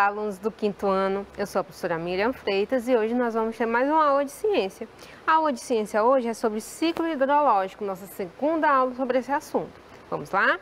Olá, alunos do 5º ano, eu sou a professora Miriam Freitas e hoje nós vamos ter mais uma aula de ciência. A aula de ciência hoje é sobre ciclo hidrológico, nossa segunda aula sobre esse assunto. Vamos lá?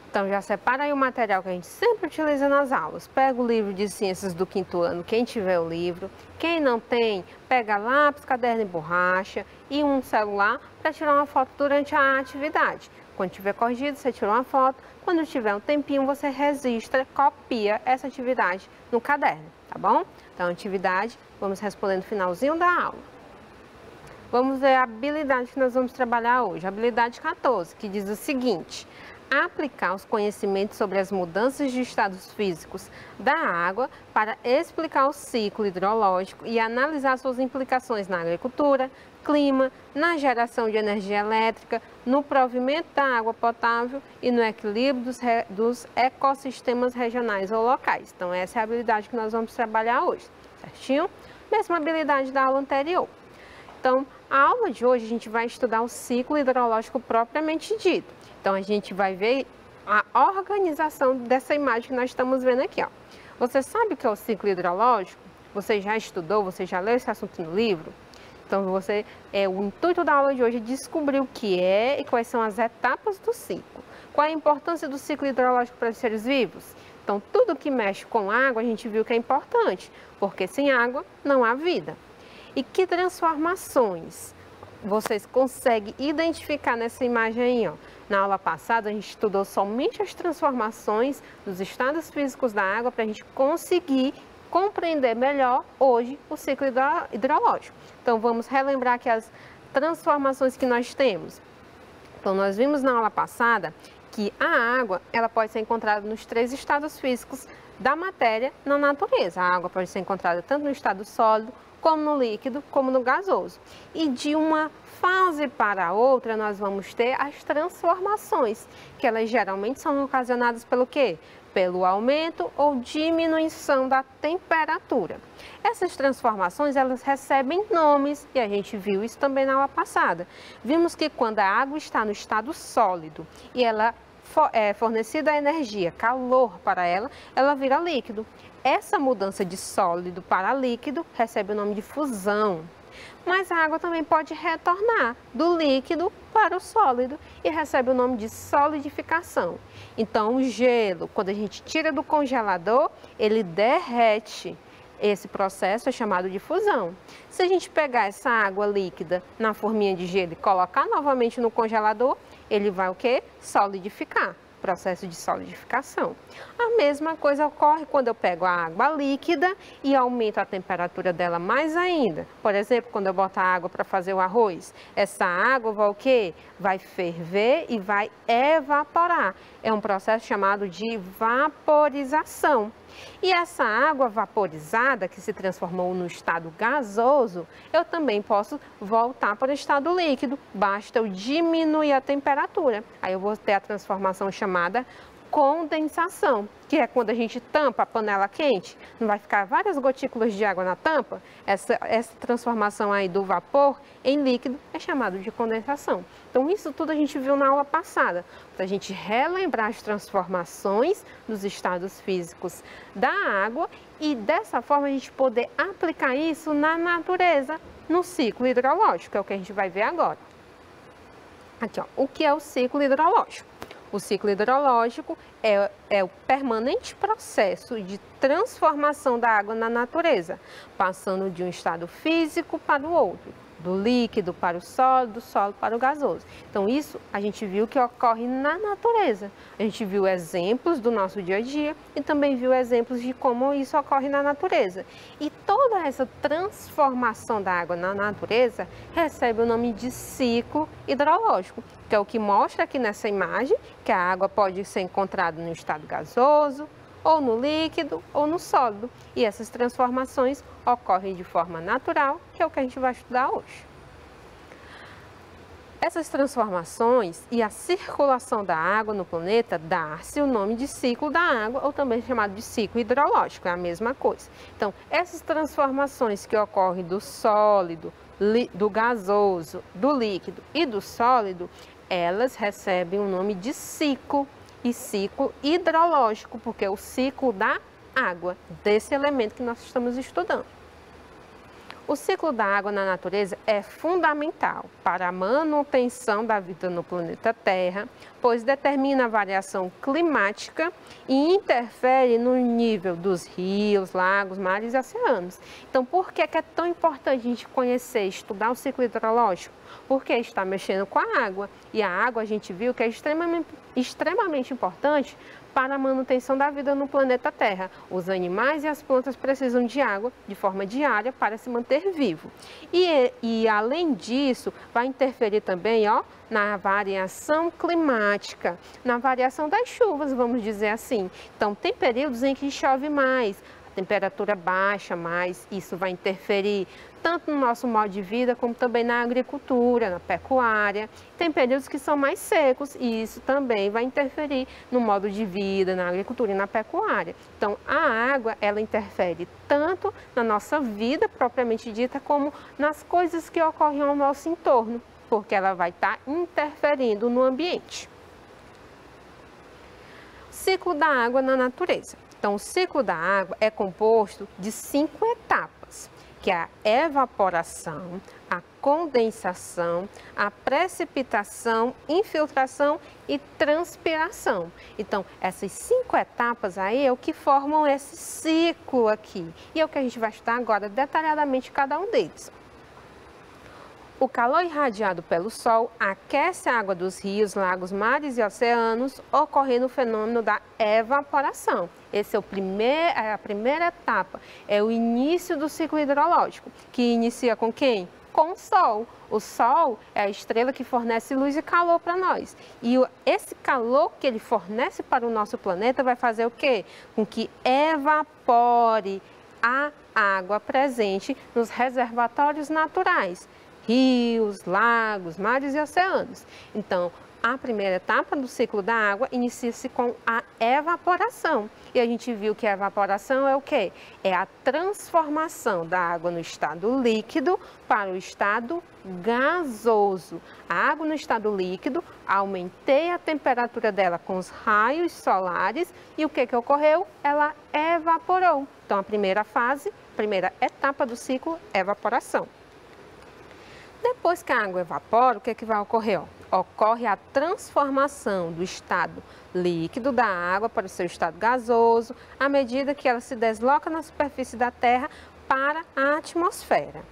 Então já separa aí o material que a gente sempre utiliza nas aulas. Pega o livro de ciências do 5º ano, quem tiver o livro. Quem não tem, pega lápis, caderno e borracha e um celular para tirar uma foto durante a atividade. Quando tiver corrigido, você tira uma foto. Quando tiver um tempinho, você registra, copia essa atividade no caderno, tá bom? Então, atividade, vamos responder no finalzinho da aula. Vamos ver a habilidade que nós vamos trabalhar hoje. A habilidade 14, que diz o seguinte: aplicar os conhecimentos sobre as mudanças de estados físicos da água para explicar o ciclo hidrológico e analisar suas implicações na agricultura, clima, na geração de energia elétrica, no provimento da água potável e no equilíbrio dos ecossistemas regionais ou locais. Então, essa é a habilidade que nós vamos trabalhar hoje, certinho? Mesma habilidade da aula anterior. Então, a aula de hoje a gente vai estudar o ciclo hidrológico propriamente dito. Então, a gente vai ver a organização dessa imagem que nós estamos vendo aqui, ó. Você sabe o que é o ciclo hidrológico? Você já estudou, você já leu esse assunto no livro? Então, o intuito da aula de hoje é descobrir o que é e quais são as etapas do ciclo. Qual é a importância do ciclo hidrológico para os seres vivos? Então, tudo que mexe com água, a gente viu que é importante, porque sem água não há vida. E que transformações vocês conseguem identificar nessa imagem aí, ó? Na aula passada, a gente estudou somente as transformações dos estados físicos da água para a gente conseguir compreender melhor hoje o ciclo hidrológico. Então, vamos relembrar aqui as transformações que nós temos. Então, nós vimos na aula passada que a água ela pode ser encontrada nos 3 estados físicos da matéria na natureza. A água pode ser encontrada tanto no estado sólido, como no líquido, como no gasoso. E de uma fase para a outra, nós vamos ter as transformações, que elas geralmente são ocasionadas pelo quê? Pelo aumento ou diminuição da temperatura. Essas transformações, elas recebem nomes, e a gente viu isso também na aula passada. Vimos que quando a água está no estado sólido e ela é fornecida a energia, calor para ela, ela vira líquido. Essa mudança de sólido para líquido recebe o nome de fusão. Mas a água também pode retornar do líquido para o sólido e recebe o nome de solidificação. Então, o gelo, quando a gente tira do congelador, ele derrete. Esse processo é chamado de fusão. Se a gente pegar essa água líquida na forminha de gelo e colocar novamente no congelador, ele vai o quê? Solidificar. Processo de solidificação. A mesma coisa ocorre quando eu pego a água líquida e aumento a temperatura dela mais ainda. Por exemplo, quando eu boto a água para fazer o arroz, essa água vai o quê? Vai ferver e vai evaporar. É um processo chamado de vaporização. E essa água vaporizada, que se transformou no estado gasoso, eu também posso voltar para o estado líquido. Basta eu diminuir a temperatura. Aí eu vou ter a transformação chamada condensação, que é quando a gente tampa a panela quente, não vai ficar várias gotículas de água na tampa? Essa transformação aí do vapor em líquido é chamado de condensação. Então, isso tudo a gente viu na aula passada, para a gente relembrar as transformações dos estados físicos da água e dessa forma a gente poder aplicar isso na natureza, no ciclo hidrológico, é o que a gente vai ver agora. Aqui, ó, o que é o ciclo hidrológico? O ciclo hidrológico é o permanente processo de transformação da água na natureza, passando de um estado físico para o outro, do líquido para o sólido, do sólido para o gasoso. Então, isso a gente viu que ocorre na natureza. A gente viu exemplos do nosso dia a dia e também viu exemplos de como isso ocorre na natureza. E toda essa transformação da água na natureza recebe o nome de ciclo hidrológico, que é o que mostra aqui nessa imagem, que a água pode ser encontrada no estado gasoso, ou no líquido, ou no sólido. E essas transformações ocorrem de forma natural, que é o que a gente vai estudar hoje. Essas transformações e a circulação da água no planeta dá-se o nome de ciclo da água, ou também chamado de ciclo hidrológico, é a mesma coisa. Então, essas transformações que ocorrem do sólido, do gasoso, do líquido e do sólido, elas recebem o nome de ciclo, e ciclo hidrológico, porque é o ciclo da água, desse elemento que nós estamos estudando. O ciclo da água na natureza é fundamental para a manutenção da vida no planeta Terra, pois determina a variação climática e interfere no nível dos rios, lagos, mares e oceanos. Então, por que é tão importante a gente conhecer, estudar o ciclo hidrológico? Porque está mexendo com a água, e a água a gente viu que é extremamente importante para a manutenção da vida no planeta Terra. Os animais e as plantas precisam de água de forma diária para se manter vivo. E além disso, vai interferir também, na variação climática, na variação das chuvas, vamos dizer assim. Então, tem períodos em que chove mais, a temperatura baixa mais, isso vai interferir tanto no nosso modo de vida, como também na agricultura, na pecuária. Tem períodos que são mais secos e isso também vai interferir no modo de vida, na agricultura e na pecuária. Então, a água, ela interfere tanto na nossa vida propriamente dita, como nas coisas que ocorrem ao nosso entorno, porque ela vai estar interferindo no ambiente. Ciclo da água na natureza. Então, o ciclo da água é composto de 5 etapas, que é a evaporação, a condensação, a precipitação, infiltração e transpiração. Então, essas 5 etapas aí é o que formam esse ciclo aqui. E é o que a gente vai estudar agora detalhadamente cada um deles. O calor irradiado pelo Sol aquece a água dos rios, lagos, mares e oceanos, ocorrendo o fenômeno da evaporação. Essa é a primeira etapa, é o início do ciclo hidrológico, que inicia com quem? Com o Sol. O Sol é a estrela que fornece luz e calor para nós. E esse calor que ele fornece para o nosso planeta vai fazer o quê? Com que evapore a água presente nos reservatórios naturais. Rios, lagos, mares e oceanos. Então, a primeira etapa do ciclo da água inicia-se com a evaporação. E a gente viu que a evaporação é o quê? É a transformação da água no estado líquido para o estado gasoso. A água no estado líquido, aumentei a temperatura dela com os raios solares e o que ocorreu? Ela evaporou. Então, a primeira fase, primeira etapa do ciclo, evaporação. Depois que a água evapora, o que vai ocorrer? Ocorre a transformação do estado líquido da água para o seu estado gasoso, à medida que ela se desloca na superfície da Terra para a atmosfera.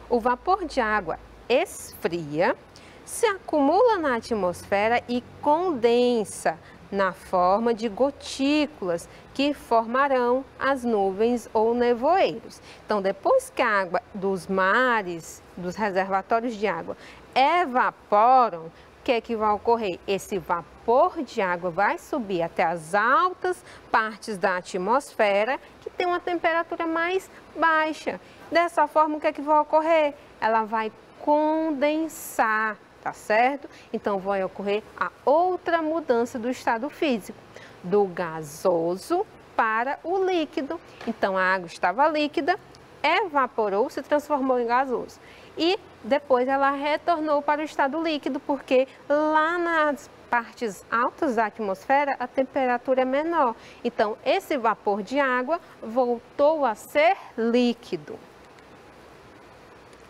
O vapor de água esfria, se acumula na atmosfera e condensa na forma de gotículas que formarão as nuvens ou nevoeiros. Então, depois que a água dos mares, dos reservatórios de água evaporam, o que vai ocorrer? Esse vapor de água vai subir até as altas partes da atmosfera, que tem uma temperatura mais baixa. Dessa forma, o que vai ocorrer? Ela vai condensar. Tá certo? Então, vai ocorrer a outra mudança do estado físico, do gasoso para o líquido. Então, a água estava líquida, evaporou, se transformou em gasoso. E depois ela retornou para o estado líquido, porque lá nas partes altas da atmosfera a temperatura é menor. Então, esse vapor de água voltou a ser líquido.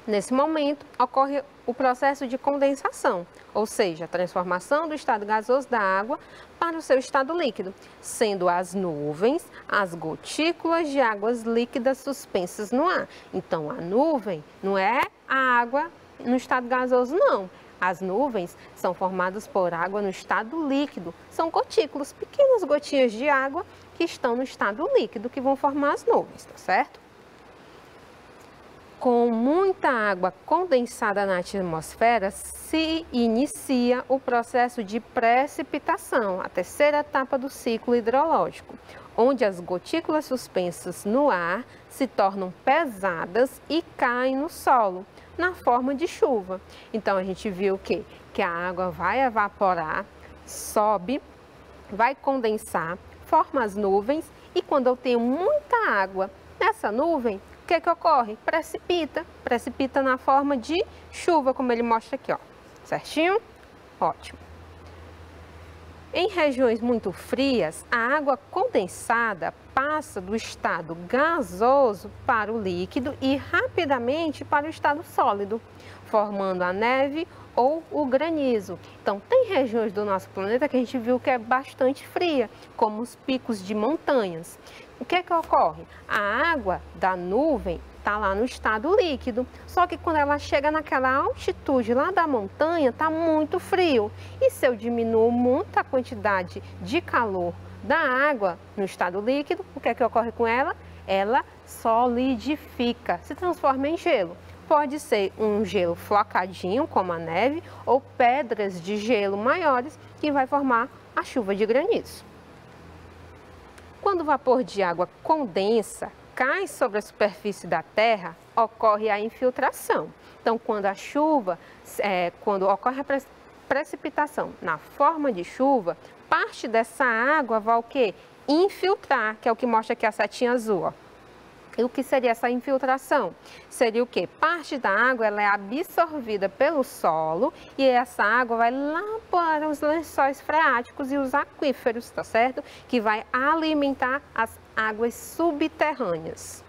Nesse momento, ocorre o processo de condensação, ou seja, a transformação do estado gasoso da água para o seu estado líquido, sendo as nuvens as gotículas de águas líquidas suspensas no ar. Então, a nuvem não é a água no estado gasoso, não. As nuvens são formadas por água no estado líquido. São gotículas, pequenas gotinhas de água que estão no estado líquido, que vão formar as nuvens, tá certo? Com muita água condensada na atmosfera, se inicia o processo de precipitação, a terceira etapa do ciclo hidrológico, onde as gotículas suspensas no ar se tornam pesadas e caem no solo, na forma de chuva. Então, a gente viu que a água vai evaporar, sobe, vai condensar, forma as nuvens e quando eu tenho muita água nessa nuvem, o que ocorre? Precipita na forma de chuva, como ele mostra aqui, ó. Certinho? Ótimo. Em regiões muito frias, a água condensada passa do estado gasoso para o líquido e rapidamente para o estado sólido, formando a neve ou o granizo. Então, tem regiões do nosso planeta que a gente viu que é bastante fria, como os picos de montanhas. O que é que ocorre? A água da nuvem está lá no estado líquido, só que quando ela chega naquela altitude lá da montanha, está muito frio. E se eu diminuo muito a quantidade de calor da água no estado líquido, o que é que ocorre com ela? Ela solidifica, se transforma em gelo. Pode ser um gelo flocadinho, como a neve, ou pedras de gelo maiores, que vai formar a chuva de granizo. Quando o vapor de água condensa, cai sobre a superfície da Terra, ocorre a infiltração. Então, quando a chuva, quando ocorre a precipitação na forma de chuva, parte dessa água vai o quê? Infiltrar, que é o que mostra aqui a setinha azul, ó. E o que seria essa infiltração? Seria o quê? Parte da água ela é absorvida pelo solo e essa água vai lá para os lençóis freáticos e os aquíferos, tá certo? Que vai alimentar as águas subterrâneas.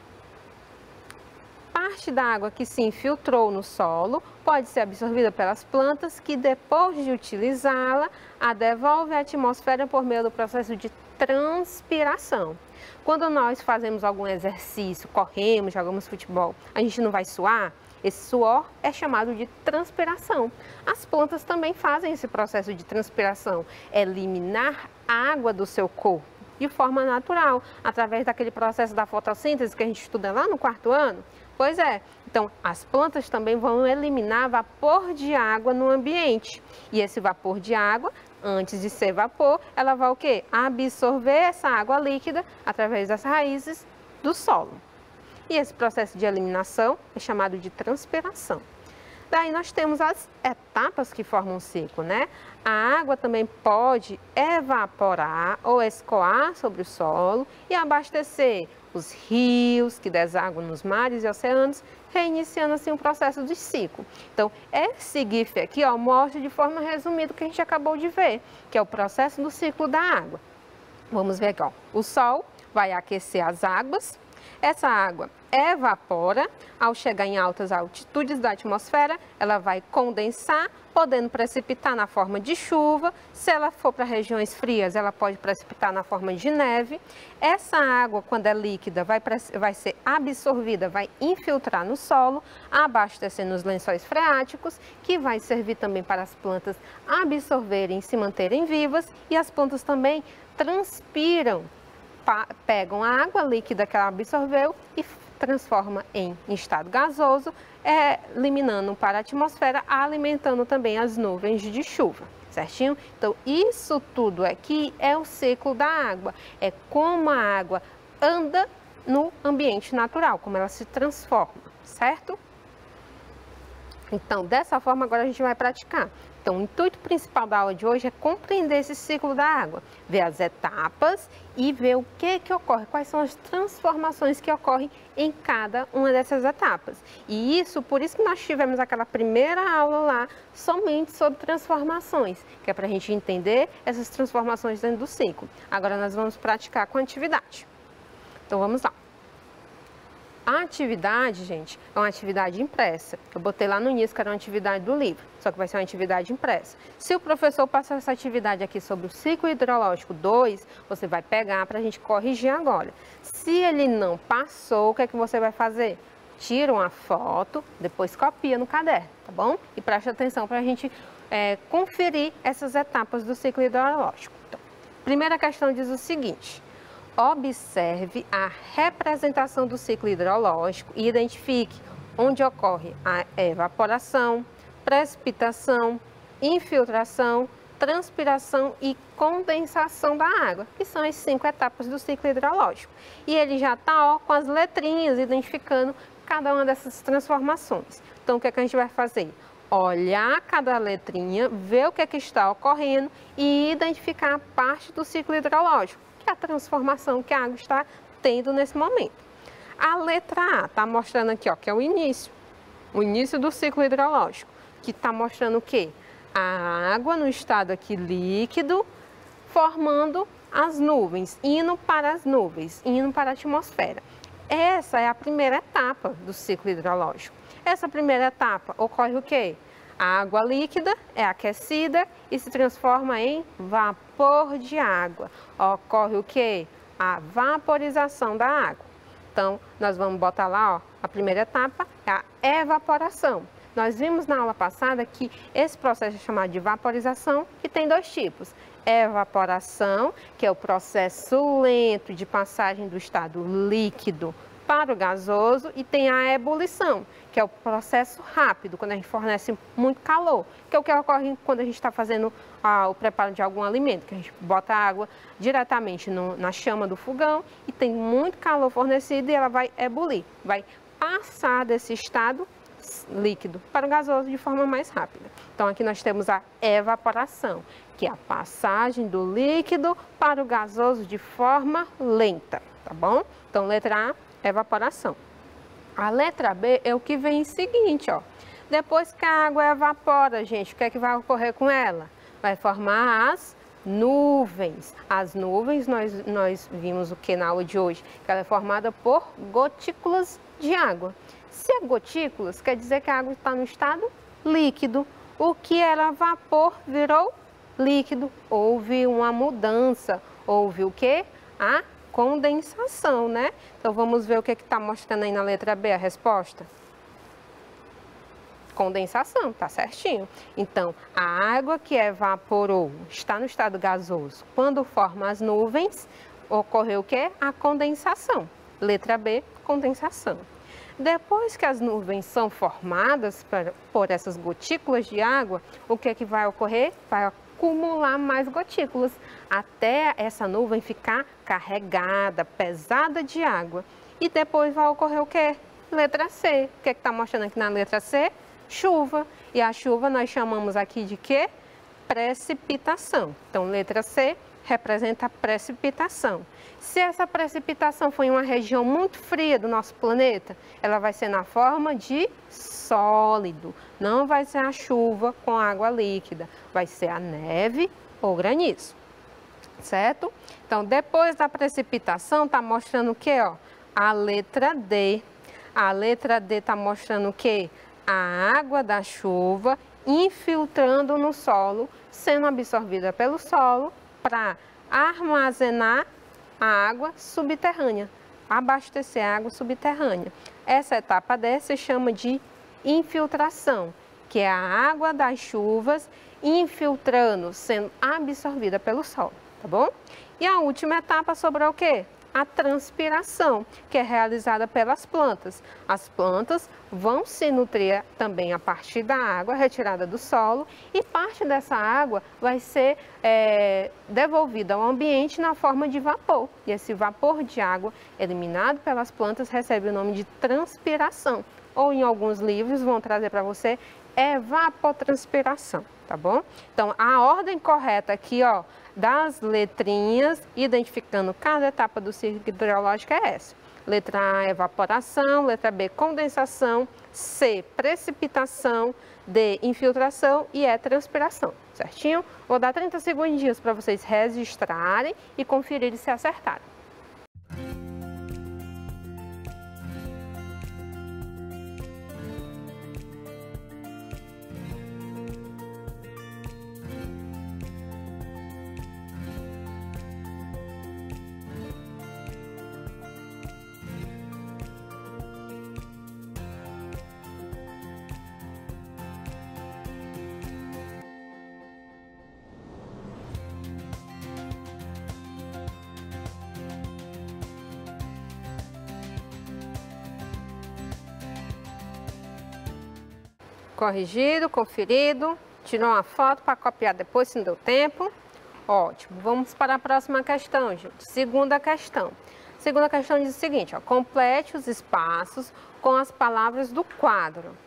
Parte da água que se infiltrou no solo pode ser absorvida pelas plantas que, depois de utilizá-la, a devolve à atmosfera por meio do processo de transpiração. Quando nós fazemos algum exercício, corremos, jogamos futebol, a gente não vai suar? Esse suor é chamado de transpiração. As plantas também fazem esse processo de transpiração, eliminar água do seu corpo de forma natural, através daquele processo da fotossíntese que a gente estuda lá no 4º ano. Pois é, então as plantas também vão eliminar vapor de água no ambiente. E esse vapor de água, antes de ser vapor, ela vai o quê? Absorver essa água líquida através das raízes do solo. E esse processo de eliminação é chamado de transpiração. Daí nós temos as etapas que formam um ciclo, né? A água também pode evaporar ou escoar sobre o solo e abastecer os rios que desaguam nos mares e oceanos, reiniciando assim o processo de ciclo. Então, esse GIF aqui, ó, mostra de forma resumida o que a gente acabou de ver, que é o processo do ciclo da água. Vamos ver aqui, ó. O sol vai aquecer as águas, essa água evapora, ao chegar em altas altitudes da atmosfera, ela vai condensar, podendo precipitar na forma de chuva. Se ela for para regiões frias, ela pode precipitar na forma de neve. Essa água, quando é líquida, vai ser absorvida, vai infiltrar no solo, abastecendo os lençóis freáticos, que vai servir também para as plantas absorverem e se manterem vivas, e as plantas também transpiram, pegam a água líquida que ela absorveu e transforma em estado gasoso, eliminando para a atmosfera, alimentando também as nuvens de chuva, certinho? Então, isso tudo aqui é o ciclo da água, é como a água anda no ambiente natural, como ela se transforma, certo? Então, dessa forma, agora a gente vai praticar. Então, o intuito principal da aula de hoje é compreender esse ciclo da água, ver as etapas e ver o que ocorre, quais são as transformações que ocorrem em cada uma dessas etapas. E isso, por isso que nós tivemos aquela primeira aula lá, somente sobre transformações, que é para a gente entender essas transformações dentro do ciclo. Agora nós vamos praticar com a atividade. Então, vamos lá. A atividade, gente, é uma atividade impressa. Eu botei lá no início que era uma atividade do livro, só que vai ser uma atividade impressa. Se o professor passar essa atividade aqui sobre o ciclo hidrológico 2, você vai pegar para a gente corrigir agora. Se ele não passou, o que é que você vai fazer? Tira uma foto, depois copia no caderno, tá bom? E preste atenção para a gente conferir essas etapas do ciclo hidrológico. Então, primeira questão diz o seguinte: observe a representação do ciclo hidrológico e identifique onde ocorre a evaporação, precipitação, infiltração, transpiração e condensação da água, que são as 5 etapas do ciclo hidrológico. E ele já está com as letrinhas identificando cada uma dessas transformações. Então, o que é que a gente vai fazer? Olhar cada letrinha, ver o que é que está ocorrendo e identificar a parte do ciclo hidrológico, que é a transformação que a água está tendo nesse momento. A letra A está mostrando aqui, ó, que é o início do ciclo hidrológico, que está mostrando o quê? A água no estado aqui líquido, formando as nuvens, indo para as nuvens, indo para a atmosfera. Essa é a primeira etapa do ciclo hidrológico. Essa primeira etapa ocorre o quê? A água líquida é aquecida e se transforma em vapor de água. Ocorre o quê? A vaporização da água. Então, nós vamos botar lá, ó, a primeira etapa é a evaporação. Nós vimos na aula passada que esse processo é chamado de vaporização, que tem dois tipos. Evaporação, que é o processo lento de passagem do estado líquido para o gasoso, e tem a ebulição, que é o processo rápido, quando a gente fornece muito calor, que é o que ocorre quando a gente está fazendo o preparo de algum alimento, que a gente bota a água diretamente na chama do fogão e tem muito calor fornecido e ela vai ebulir, vai passar desse estado líquido para o gasoso de forma mais rápida. Então aqui nós temos a evaporação, que é a passagem do líquido para o gasoso de forma lenta, tá bom? Então letra A, evaporação. A letra B é o que vem em seguinte, ó. Depois que a água evapora, gente, o que é que vai ocorrer com ela? Vai formar as nuvens. As nuvens, nós vimos o que na aula de hoje? Que ela é formada por gotículas de água. Se é gotículas, quer dizer que a água está no estado líquido. O que era vapor virou líquido. Houve uma mudança. Houve o quê? A condensação, né? Então vamos ver o que está mostrando aí na letra B, a resposta. Condensação, tá certinho. Então, a água que evaporou está no estado gasoso. Quando forma as nuvens, ocorreu o quê? A condensação. Letra B, condensação. Depois que as nuvens são formadas por essas gotículas de água, o que é que vai ocorrer? Vai acumular mais gotículas, até essa nuvem ficar carregada, pesada de água. E depois vai ocorrer o quê? Letra C. O que é que está mostrando aqui na letra C? Chuva. E a chuva nós chamamos aqui de quê? Precipitação. Então, letra C representa a precipitação. Se essa precipitação for em uma região muito fria do nosso planeta, ela vai ser na forma de sólido. Não vai ser a chuva com água líquida, vai ser a neve ou granizo. Certo? Então, depois da precipitação, está mostrando o quê? Ó? A letra D. A letra D está mostrando o quê? A água da chuva infiltrando no solo, sendo absorvida pelo solo para armazenar a água subterrânea, abastecer a água subterrânea. Essa etapa D se chama de infiltração, que é a água das chuvas infiltrando, sendo absorvida pelo solo, tá bom? E a última etapa sobrou o quê? A transpiração, que é realizada pelas plantas. As plantas vão se nutrir também a partir da água retirada do solo e parte dessa água vai ser devolvida ao ambiente na forma de vapor. E esse vapor de água eliminado pelas plantas recebe o nome de transpiração. Ou em alguns livros vão trazer para você evapotranspiração, tá bom? Então, a ordem correta aqui, ó, das letrinhas, identificando cada etapa do ciclo hidrológico é essa. Letra A, evaporação. Letra B, condensação. C, precipitação. D, infiltração. E E, transpiração. Certinho? Vou dar 30 segundinhos para vocês registrarem e conferirem se acertaram. Corrigido, conferido, tirou uma foto para copiar depois, se não deu tempo. Ótimo, vamos para a próxima questão, gente. Segunda questão. Segunda questão diz o seguinte, ó, complete os espaços com as palavras do quadro.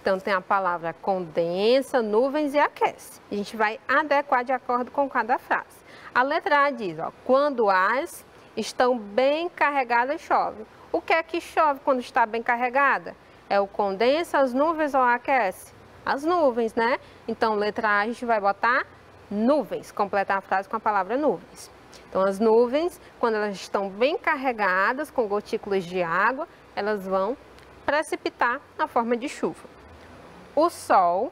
Então, tem a palavra condensa, nuvens e aquece. A gente vai adequar de acordo com cada frase. A letra A diz, ó, quando as estão bem carregadas, chove. O que é que chove quando está bem carregada? É o condensa, as nuvens ou aquece? As nuvens, né? Então, letra A a gente vai botar nuvens, completar a frase com a palavra nuvens. Então, as nuvens, quando elas estão bem carregadas com gotículas de água, elas vão precipitar na forma de chuva. O sol,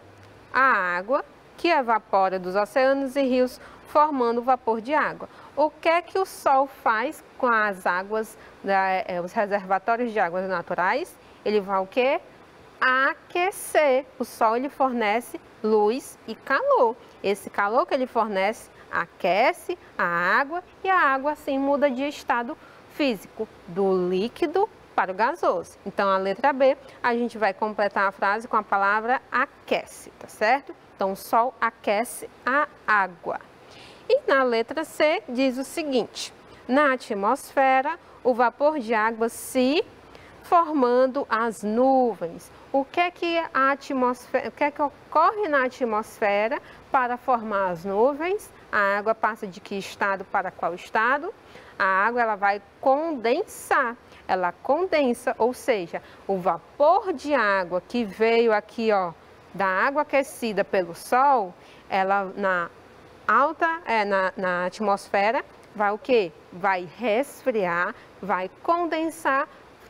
a água, que evapora dos oceanos e rios, formando vapor de água. O que é que o sol faz com as águas, os reservatórios de águas naturais? Ele vai o quê? Aquecer. O sol, ele fornece luz e calor. Esse calor que ele fornece aquece a água e a água assim muda de estado físico, do líquido para o gasoso. Então, a letra B, a gente vai completar a frase com a palavra aquece, tá certo? Então, o sol aquece a água. E na letra C, diz o seguinte: na atmosfera, o vapor de água se formando as nuvens. O que é que ocorre na atmosfera para formar as nuvens? A água passa de que estado para qual estado? A água ela vai condensar. Ela condensa, ou seja, o vapor de água que veio aqui, ó, da água aquecida pelo sol, ela na atmosfera vai o quê? Vai resfriar, vai condensar,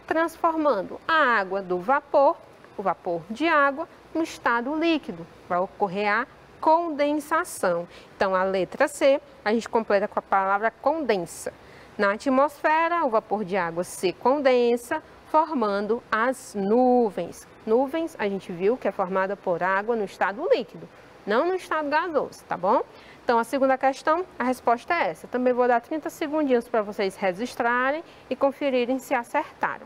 transformando a água do vapor, o vapor de água, no estado líquido. Vai ocorrer a condensação. Então, a letra C, a gente completa com a palavra condensa. Na atmosfera, o vapor de água se condensa, formando as nuvens. Nuvens, a gente viu que é formada por água no estado líquido, não no estado gasoso, tá bom? Então, a segunda questão, a resposta é essa. Também vou dar 30 segundinhos para vocês registrarem e conferirem se acertaram.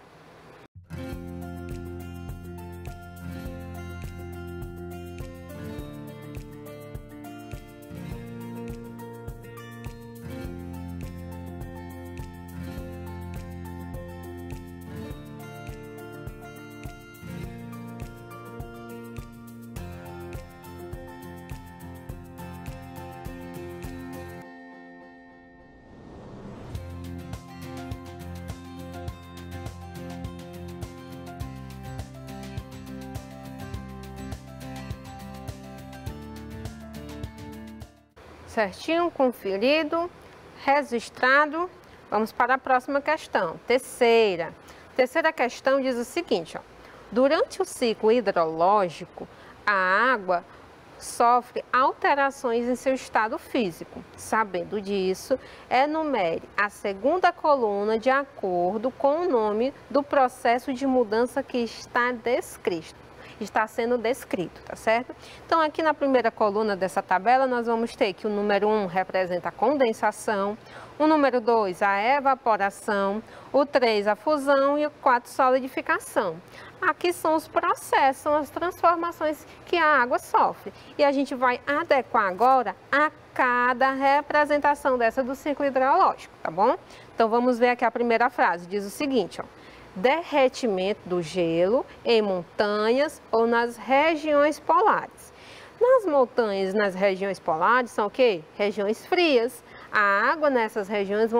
Certinho, conferido, registrado. Vamos para a próxima questão, terceira. Terceira questão diz o seguinte, ó: durante o ciclo hidrológico, a água sofre alterações em seu estado físico. Sabendo disso, enumere a segunda coluna de acordo com o nome do processo de mudança que está sendo descrito, tá certo? Então, aqui na primeira coluna dessa tabela, nós vamos ter que o número 1 representa a condensação, o número 2 a evaporação, o 3 a fusão e o 4 solidificação. Aqui são os processos, são as transformações que a água sofre. E a gente vai adequar agora a cada representação dessa do ciclo hidrológico, tá bom? Então, vamos ver aqui a primeira frase, diz o seguinte, ó: derretimento do gelo em montanhas ou nas regiões polares. Nas montanhas, nas regiões polares, são o quê? Regiões frias. A água nessas regiões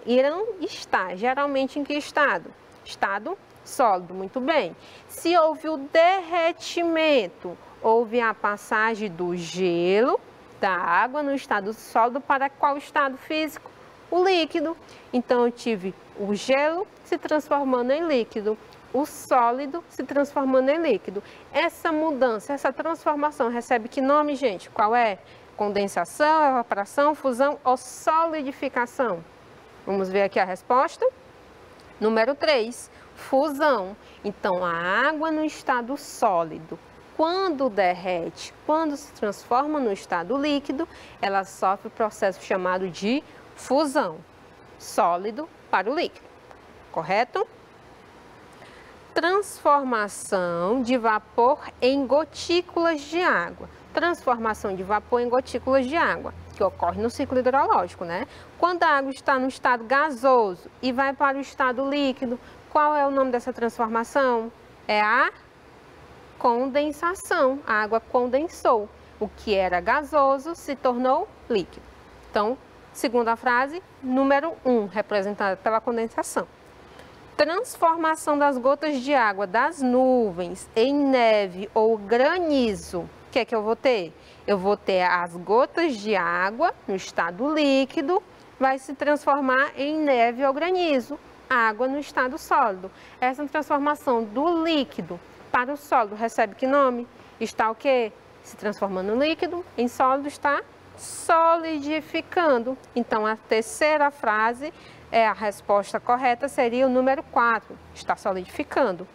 irão estar geralmente em que estado? Estado sólido, muito bem. Se houve o derretimento, houve a passagem do gelo da água no estado sólido para qual estado físico? O líquido. Então, eu tive o gelo se transformando em líquido, o sólido se transformando em líquido. Essa mudança, essa transformação recebe que nome, gente? Qual é? Condensação, evaporação, fusão ou solidificação? Vamos ver aqui a resposta. Número 3, fusão. Então, a água no estado sólido, quando derrete, quando se transforma no estado líquido, ela sofre o processo chamado de fusão. Sólido para o líquido, correto? Transformação de vapor em gotículas de água. Transformação de vapor em gotículas de água, que ocorre no ciclo hidrológico, né? Quando a água está no estado gasoso e vai para o estado líquido, qual é o nome dessa transformação? É a condensação. A água condensou. O que era gasoso se tornou líquido. Então, segunda frase, número 1, representada pela condensação. Transformação das gotas de água das nuvens em neve ou granizo. O que é que eu vou ter? Eu vou ter as gotas de água no estado líquido, vai se transformar em neve ou granizo, água no estado sólido. Essa transformação do líquido para o sólido recebe que nome? Está o quê? Se transformando líquido em sólido, está solidificando. Então, a terceira frase, a resposta correta seria o número 4, está solidificando.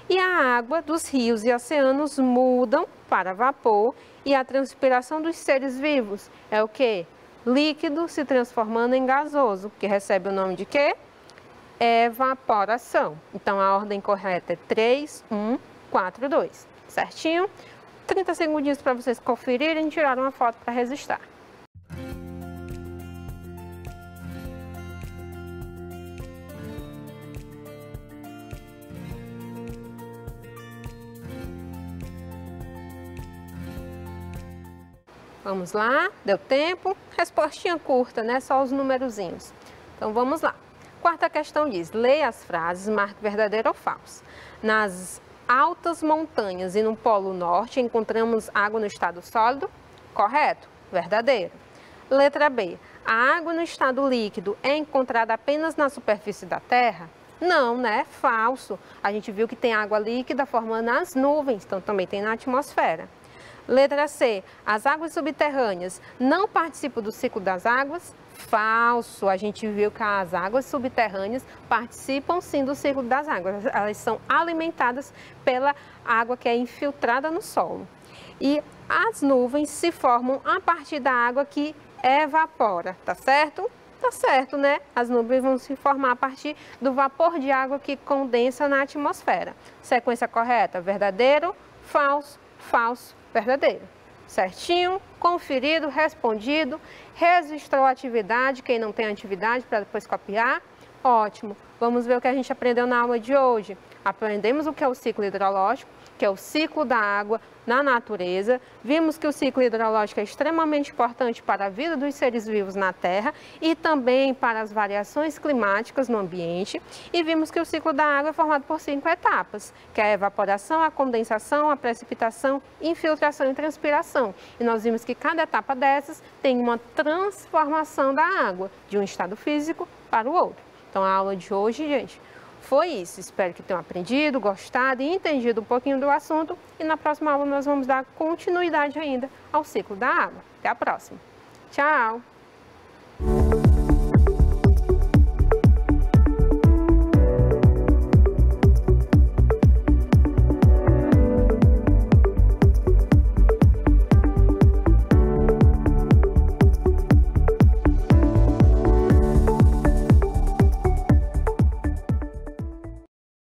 E a água dos rios e oceanos mudam para vapor e a transpiração dos seres vivos é o quê? Líquido se transformando em gasoso, que recebe o nome de quê? Evaporação. Então, a ordem correta é 3, 1, 4, 2. Certinho? 30 segundinhos para vocês conferirem e tirar uma foto para registrar. Vamos lá, deu tempo? Respostinha curta, né? Só os numerozinhos. Então, vamos lá. Quarta questão diz, leia as frases, marque verdadeiro ou falso. Nas altas montanhas e no Polo Norte encontramos água no estado sólido? Correto, verdadeiro. Letra B, a água no estado líquido é encontrada apenas na superfície da Terra? Não, né? Falso. A gente viu que tem água líquida formando as nuvens, então também tem na atmosfera. Letra C, as águas subterrâneas não participam do ciclo das águas? Falso, a gente viu que as águas subterrâneas participam sim do ciclo das águas, elas são alimentadas pela água que é infiltrada no solo. E as nuvens se formam a partir da água que evapora, tá certo? Tá certo, né? As nuvens vão se formar a partir do vapor de água que condensa na atmosfera. Sequência correta, verdadeiro, falso, falso, verdadeiro. Certinho, conferido, respondido, registrou a atividade, quem não tem atividade para depois copiar, ótimo. Vamos ver o que a gente aprendeu na aula de hoje. Aprendemos o que é o ciclo hidrológico, que é o ciclo da água na natureza. Vimos que o ciclo hidrológico é extremamente importante para a vida dos seres vivos na Terra e também para as variações climáticas no ambiente. E vimos que o ciclo da água é formado por 5 etapas, que é a evaporação, a condensação, a precipitação, infiltração e transpiração. E nós vimos que cada etapa dessas tem uma transformação da água de um estado físico para o outro. Então, a aula de hoje, gente, foi isso. Espero que tenham aprendido, gostado e entendido um pouquinho do assunto. E na próxima aula nós vamos dar continuidade ainda ao ciclo da água. Até a próxima. Tchau!